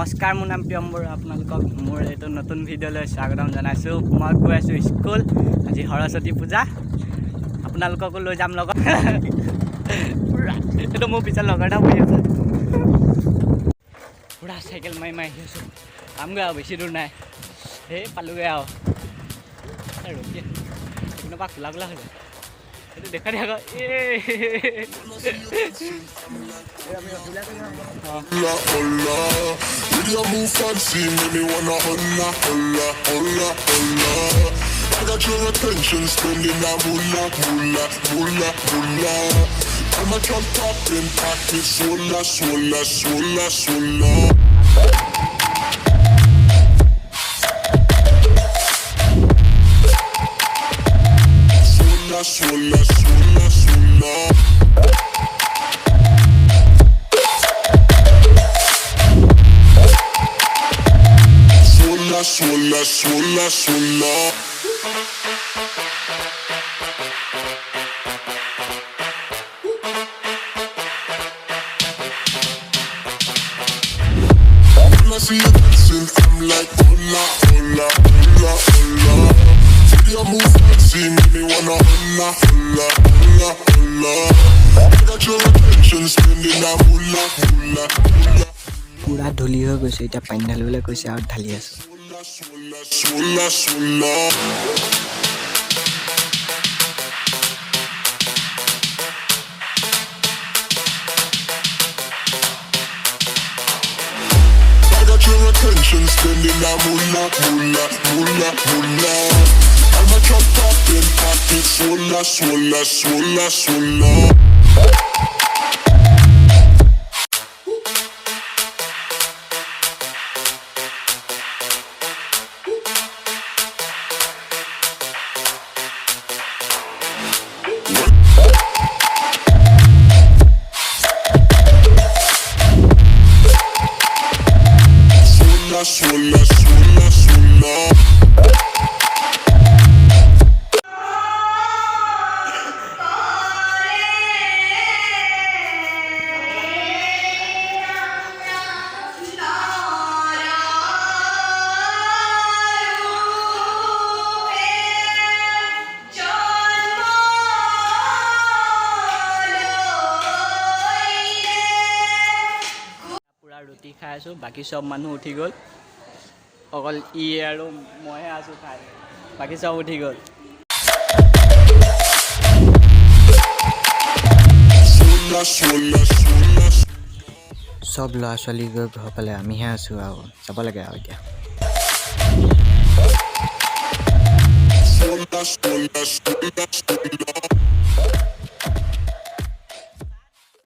নমস্কাৰ মোৰ নাম প্ৰিয়ম বৰুৱা আপোনালোকক মোৰ এইটো নতুন ভিডিঅ'লৈ স্বাগতম জনাইছোঁ মই গৈ আছোঁ স্কুল আজি সৰস্বতী পূজা আপোনালোককো লৈ যাম লগত এইটো মোৰ পিছত লগৰ এটা বহি আছে পুৰা চাইকেল মাৰি মাৰি আহি আছোঁ পামগৈ আৰু বেছি দূৰ নাই সেই পালোগৈ আৰু ৰখি এইপিনৰ পৰা খোলা খোলা হৈ যায় itu dekat dia kok. Hola, hola. With your move fancy, make me wanna holla, holla, holla, holla. I got your attention, spending that moolah, moolah, moolah, moolah. I'm a drop top in pocket, swolla, swolla, swolla, swolla. Swolla, swolla, swolla. Swolla, swolla, swolla, swolla. When I see you dancing, I'm like hola, hola, hola, hola. Your move fancy, make me wanna holla, holla, holla, holla. I got your attention, spending that moolah, moolah, moolah. পুৰা ধূলি হৈ গৈছে এতিয়া পানী ঢালিবলৈ কৈছে আৰু ঢালি আছোঁ Swolla, swolla, swolla. I got your attention, spending that moolah, moolah, moolah, moolah. I'm a drop top in pocket, swolla, swolla, swolla, swolla. Swolla, swolla, swolla. পুৰা ৰুটি খাই আছোঁ বাকী চব মানুহ উঠি গ'ল অকল ই আৰু মইহে আছোঁ খাই বাকী চব উঠি গ'ল Swolla, swolla, swolla. চব ল'ৰা ছোৱালী গৈ ঘৰ পালে আমিহে আছোঁ আৰু যাব লাগে আৰু এতিয়া Swolla, swolla, swolla, swolla.